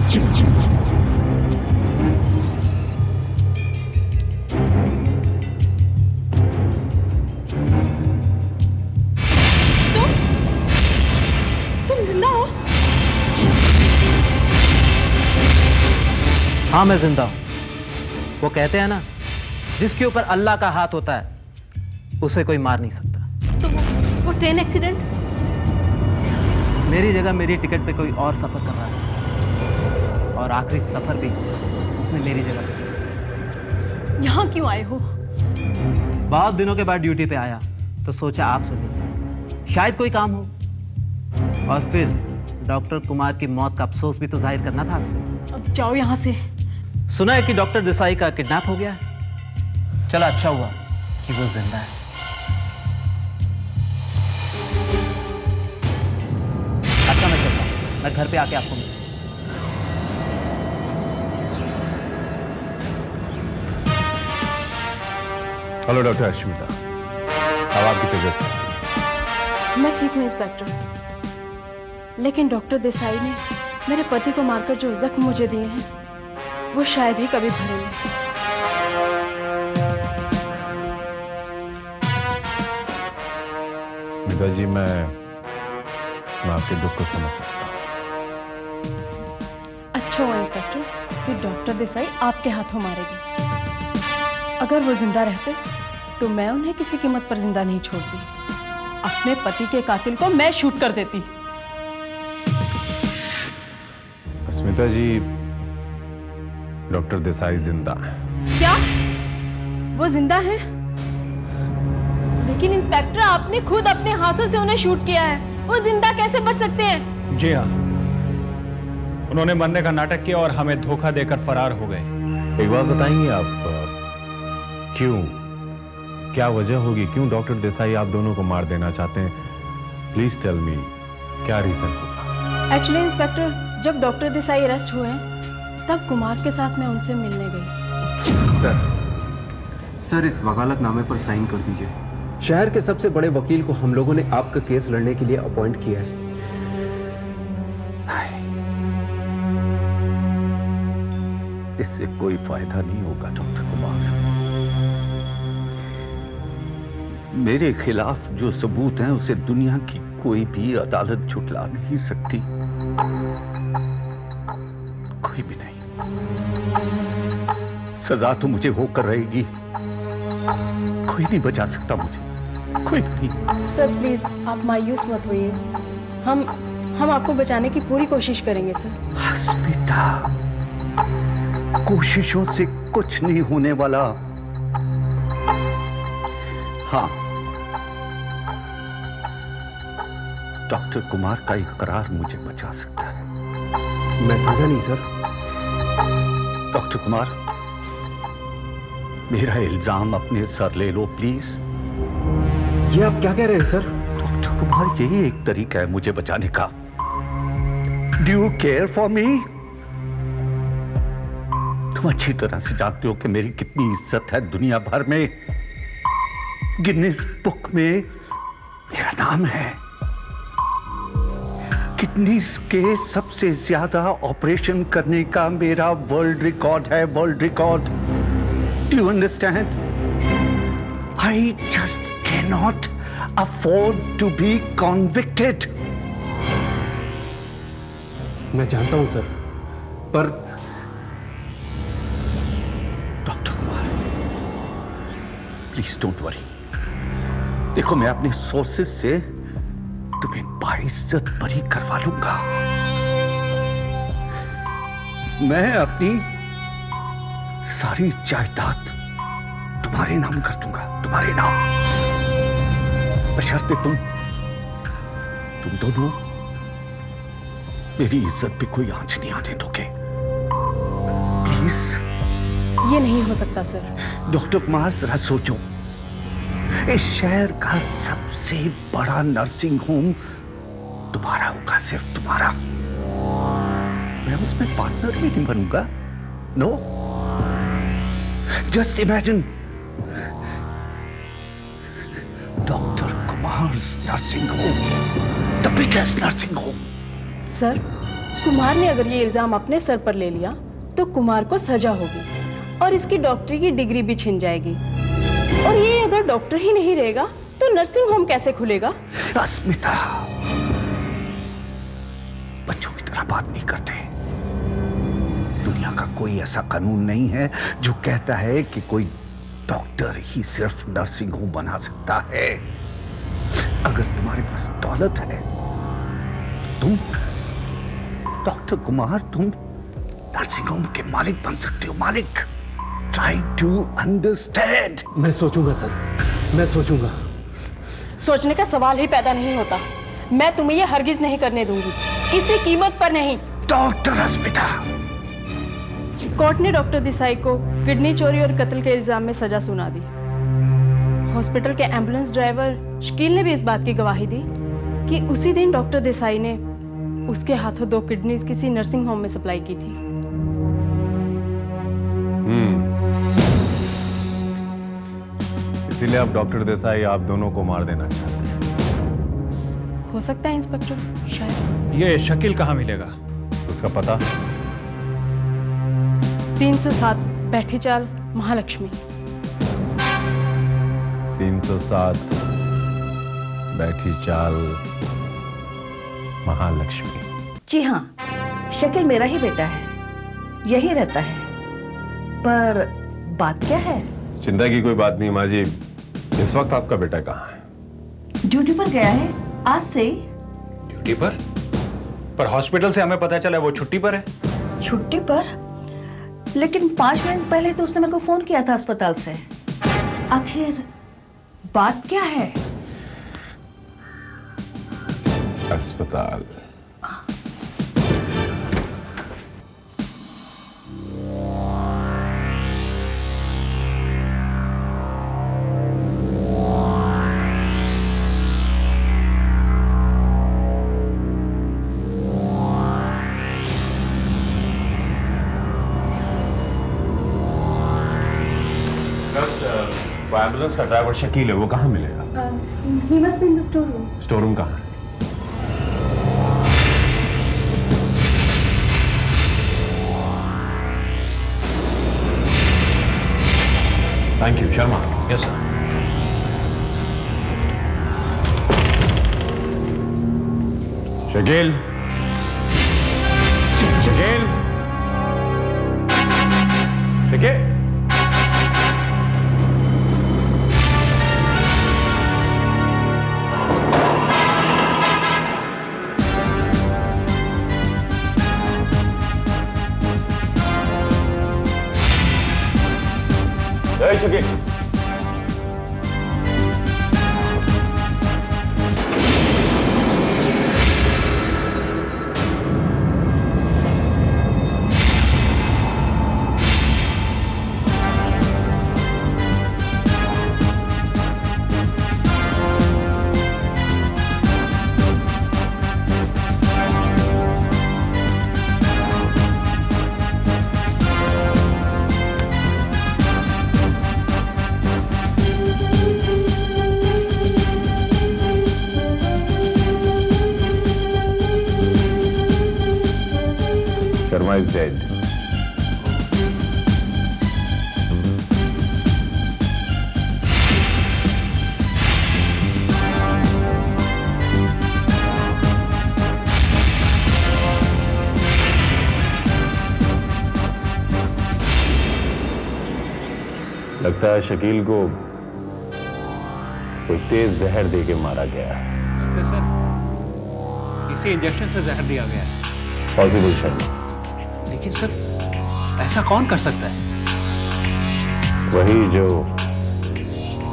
तुम जिंदा हो? हाँ मैं जिंदा हूं। वो कहते हैं ना, जिसके ऊपर अल्लाह का हाथ होता है उसे कोई मार नहीं सकता। तो वो ट्रेन एक्सीडेंट? मेरी जगह मेरी टिकट पे कोई और सफर कर रहा था, और आखिरी सफर भी उसने मेरी जगह पे किया। यहाँ क्यों आए हो? बहुत दिनों के बाद ड्यूटी पे आया तो सोचा आपसे मिलूं, शायद कोई काम हो। और फिर डॉक्टर कुमार की मौत का अफसोस भी तो जाहिर करना था आपसे। अब जाओ यहाँ से। सुना है कि डॉक्टर देसाई का किडनैप हो गया है। चलो अच्छा हुआ कि वो जिंदा है। अच्छा मैं चलता हूं, मैं घर पे आके आपको मिलूंगा। हेलो डॉक्टर अश्मिता, अब आपकी तबीयत कैसी? मैं ठीक हूँ इंस्पेक्टर, लेकिन डॉक्टर देसाई ने मेरे पति को मारकर जो जख्म मुझे दिए हैं वो शायद ही कभी भरेंगे। स्मिता जी, मैं आपके दुख को समझ सकता हूँ। अच्छा हुआ इंस्पेक्टर कि डॉक्टर देसाई आपके हाथों मारे गए। अगर वो जिंदा रहते तो मैं उन्हें किसी कीमत पर जिंदा नहीं छोड़ती। अपने पति के कातिल को मैं शूट कर देती। स्मिता जी, डॉक्टर देसाई जिंदा है। क्या वो जिंदा है? लेकिन इंस्पेक्टर आपने खुद अपने हाथों से उन्हें शूट किया है, वो जिंदा कैसे बच सकते हैं? जी हाँ, उन्होंने मरने का नाटक किया और हमें धोखा देकर फरार हो गए। एक बात बताएंगे आप, क्यों, क्या वजह होगी, क्यों डॉक्टर देसाई आप दोनों को मार देना चाहते हैं? प्लीज टेल मी, क्या रीजन होगा? एक्चुअली इंस्पेक्टर, जब डॉक्टर देसाई अरेस्ट हुए तब कुमार के साथ मैं उनसे मिलने गई। सर इस वकालतनामे पर साइन कर दीजिए। शहर के सबसे बड़े वकील को हम लोगों ने आपका केस लड़ने के लिए अपॉइंट किया है। इससे कोई फायदा नहीं होगा डॉक्टर कुमार। मेरे खिलाफ जो सबूत हैं उसे दुनिया की कोई भी अदालत झुठला नहीं सकती, कोई भी नहीं। सजा तो मुझे होकर रहेगी, कोई नहीं बचा सकता मुझे, कोई नहीं। सर प्लीज आप मायूस मत होइए, हम आपको बचाने की पूरी कोशिश करेंगे सर। अस्मिता, कोशिशों से कुछ नहीं होने वाला। हाँ, डॉक्टर कुमार का इकरार मुझे बचा सकता है। मैं समझा नहीं सर। डॉक्टर कुमार, मेरा इल्जाम अपने सर ले लो प्लीज। ये आप क्या कह रहे हैं सर? डॉक्टर कुमार, यही एक तरीका है मुझे बचाने का। Do you care for me? तुम अच्छी तरह से जानते हो कि मेरी कितनी इज्जत है दुनिया भर में। गिनीज बुक में मेरा नाम है। किडनीज के सबसे ज्यादा ऑपरेशन करने का मेरा वर्ल्ड रिकॉर्ड है, world record. Do you understand? I just cannot afford to be convicted. मैं जानता हूं सर, पर doctor Kumar please don't worry. देखो, मैं अपने सोर्सेज से तुम्हें बाइज्जत बरी करवा लूंगा। मैं अपनी सारी जायदाद तुम्हारे नाम कर दूंगा, तुम्हारे नाम, बशर्ते तुम दोनों मेरी इज्जत पे कोई आंच नहीं आने दोगे। प्लीज। ये नहीं हो सकता सर। डॉक्टर कुमार, जरा सोचो, इस शहर का सबसे बड़ा नर्सिंग होम तुम्हारा होगा, सिर्फ तुम्हारा। मैं उसमें पार्टनर भी नहीं बनूंगा। No, just imagine doctor Kumar nursing home, the biggest nursing home. Sir Kumar ने अगर ये इल्जाम अपने सर पर ले लिया तो कुमार को सजा होगी और इसकी डॉक्टरी की डिग्री भी छिन जाएगी। और ये अगर डॉक्टर ही नहीं रहेगा तो नर्सिंग होम कैसे खुलेगा? अस्मिता, बच्चों की तरह बात नहीं करते। दुनिया का कोई ऐसा कानून नहीं है जो कहता है कि कोई डॉक्टर ही सिर्फ नर्सिंग होम बना सकता है। अगर तुम्हारे पास दौलत है तो तुम डॉक्टर कुमार, तुम नर्सिंग होम के मालिक बन सकते हो। मालिक, ट्राई टू अंडरस्टैंड। मैं सोचूंगा सर, मैं सोचूंगा। सोचने का सवाल ही पैदा नहीं होता। मैं तुम्हें ये हरगिज नहीं करने दूंगी, किसी कीमत पर नहीं। डॉक्टर अस्मिता, कोर्ट ने डॉक्टर देसाई को किडनी चोरी और कत्ल के इल्जाम में सजा सुना दी। हॉस्पिटल के एम्बुलेंस ड्राइवर शकील ने भी इस बात की गवाही दी कि उसी दिन डॉक्टर देसाई ने उसके हाथों 2 किडनीज किसी नर्सिंग होम में सप्लाई की थी। इसीलिए आप डॉक्टर देसाई आप दोनों को मार देना चाहते हैं। हो सकता है इंस्पेक्टर, शायद। ये शकील कहाँ मिलेगा? उसका पता? 307 बैठी चाल, महालक्ष्मी। 307 बैठी चाल, महालक्ष्मी। जी हाँ, शकील मेरा ही बेटा है, यही रहता है। पर बात क्या है? चिंता की कोई बात नहीं माँ जी। इस वक्त आपका बेटा कहाँ है? ड्यूटी पर गया है आज से ही। ड्यूटी पर? पर हॉस्पिटल से हमें पता चला वो छुट्टी पर है। छुट्टी पर? लेकिन 5 मिनट पहले तो उसने मेरे को फोन किया था अस्पताल से। आखिर बात क्या है? अस्पताल। वो एम्बुलेंस का ड्राइवर शकील है, वो कहाँ मिलेगा? स्टोर रूम कहाँ है? Thank you Sharma. Yes sir. Shakeel, Shakeel, Shakeel. Shakeel, Sharma is dead. लगता है शकील को कोई तेज जहर दे के मारा गया है। लगता है सर इसी इंजेक्शन से जहर दिया गया है। पॉसिबल शर्मा। लेकिन सर ऐसा कौन कर सकता है? वही जो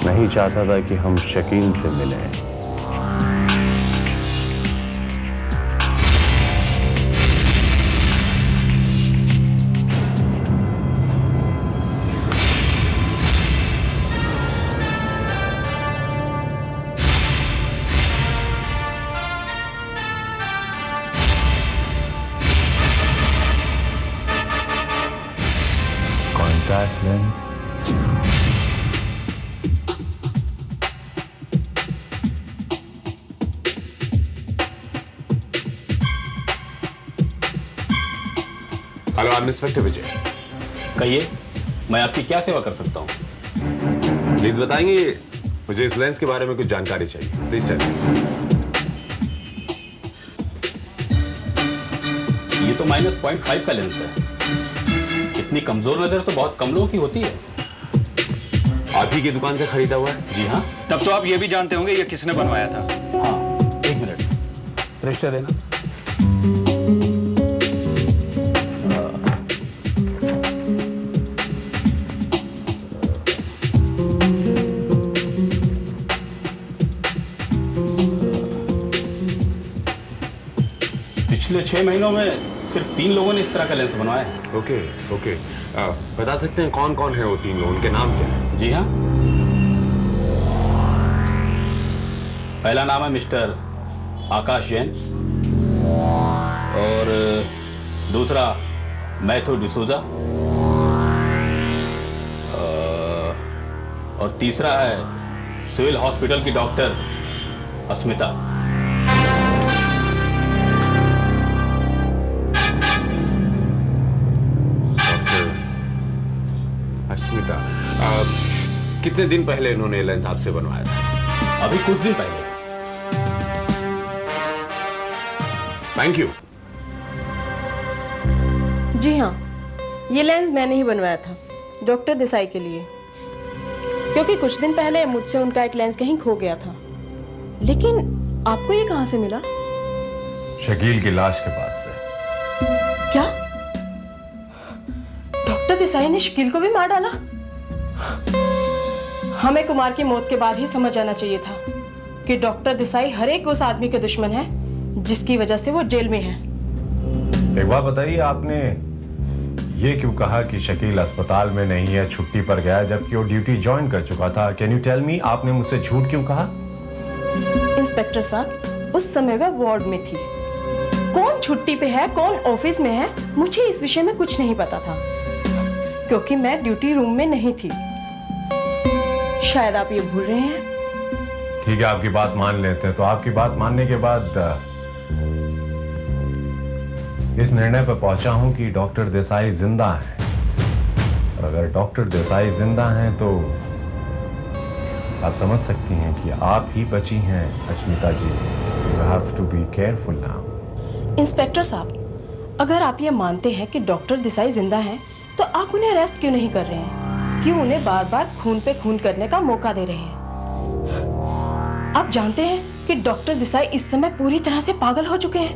नहीं चाहता था कि हम शकील से मिलें। Contact lens. Hello, I am inspector Vijay. कहिए, मैं आपकी क्या सेवा कर सकता हूँ? प्लीज बताएंगे, मुझे इस लेंस के बारे में कुछ जानकारी चाहिए। Please tell me. ये तो -0.5 का लेंस है। इतनी कमजोर नजर तो बहुत कम लोगों की होती है। आप ही की दुकान से खरीदा हुआ है? जी हाँ। तब तो आप ये भी जानते होंगे ये किसने बनवाया था। हाँ, 1 मिनट, रजिस्टर देना। पिछले 6 महीनों में सिर्फ 3 लोगों ने इस तरह का लेंस बनवाया है। ओके ओके, बता सकते हैं कौन कौन है वो 3 लोग, उनके नाम क्या है? जी हाँ। पहला नाम है मिस्टर आकाश जैन और दूसरा मैथ्यू डिसूजा और तीसरा है सिविल हॉस्पिटल की डॉक्टर अस्मिता। अस्मिता, कितने दिन पहले इन्होंने लेंस आपसे बनवाया था? अभी कुछ दिन पहले। Thank you. जी हाँ, ये लेंस मैंने ही बनवाया था डॉक्टर देसाई के लिए, क्योंकि कुछ दिन पहले मुझसे उनका एक लेंस कहीं खो गया था। लेकिन आपको ये कहां से मिला? शकील की लाश के पास से। क्या डॉक्टर देसाई ने शकील को भी मार डाला? हमें कुमार की मौत के बाद ही समझ आना चाहिए था कि डॉक्टर देसाई हर एक उस आदमी के दुश्मन है जिसकी वजह से वो जेल में है। एक बात बताइए, आपने ये क्यों कहा कि शकील अस्पताल में नहीं है, छुट्टी पर गया, जबकि वो ड्यूटी ज्वाइन कर चुका था? कैन यू टेल मी, आपने मुझसे झूठ क्यों कहा? इंस्पेक्टर साहब, उस समय वह वार्ड में थी। कौन छुट्टी पे है, कौन ऑफिस में है, मुझे इस विषय में कुछ नहीं पता था, क्योंकि मैं ड्यूटी रूम में नहीं थी। शायद आप ये भूल रहे हैं। ठीक है, आपकी बात मान लेते हैं। तो आपकी बात मानने के बाद इस निर्णय पर पहुंचा हूं कि डॉक्टर देसाई जिंदा है, और अगर डॉक्टर देसाई जिंदा हैं तो आप समझ सकती हैं कि आप ही बची हैं Asmita ji. You have to be careful now. Inspector साहब, अगर आप ये मानते हैं कि डॉक्टर देसाई जिंदा हैं, तो आप उन्हें अरेस्ट क्यों नहीं कर रहे हैं? क्यों उन्हें बार बार खून पे खून करने का मौका दे रहे हैं? आप जानते हैं कि डॉक्टर देसाई इस समय पूरी तरह से पागल हो चुके हैं।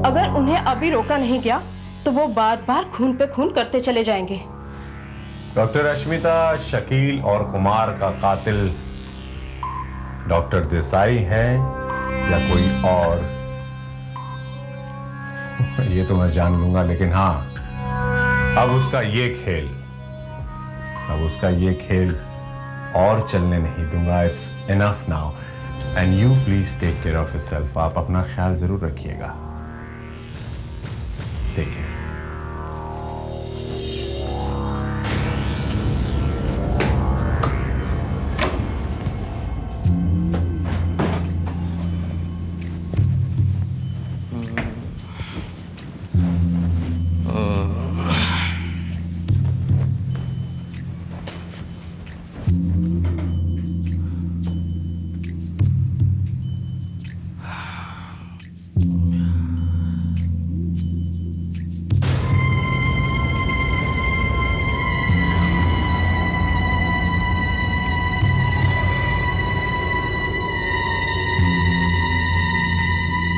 अगर उन्हें अभी रोका नहीं गया तो वो बार बार खून पे खून करते चले जाएंगे। डॉक्टर अस्मिता, शकील और कुमार का कातिल डॉक्टर देसाई है या कोई और, ये तो मैं जान लूंगा। लेकिन हाँ, अब उसका ये खेल और चलने नहीं दूंगा। It's enough now and you please take care of yourself. आप अपना ख्याल जरूर रखिएगा। Take care.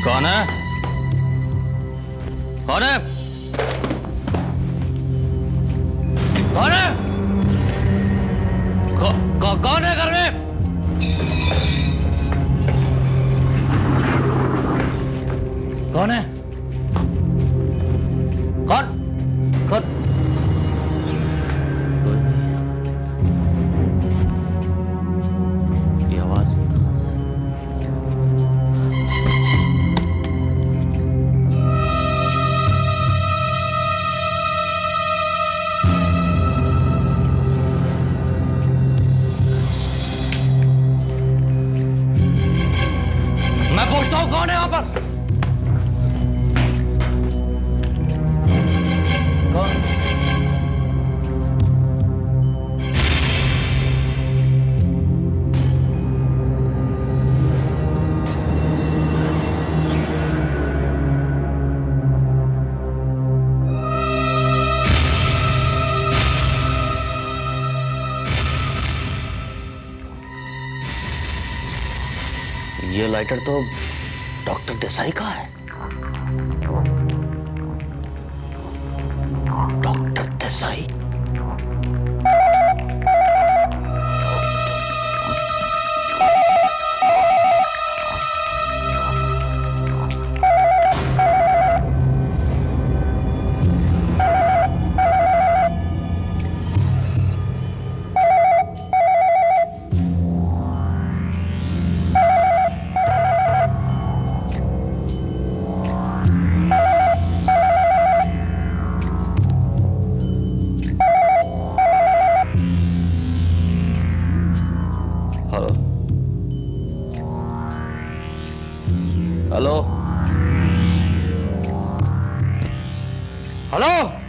कौन है? कौन है? कौन है? कौन है घर में? कौन है? कौन? कौन? ये आवाज कहां से? मैं पूछता हूं कौन है वहां पर? लाइटर तो डॉक्टर देसाई का है। डॉक्टर देसाई? Hello hello.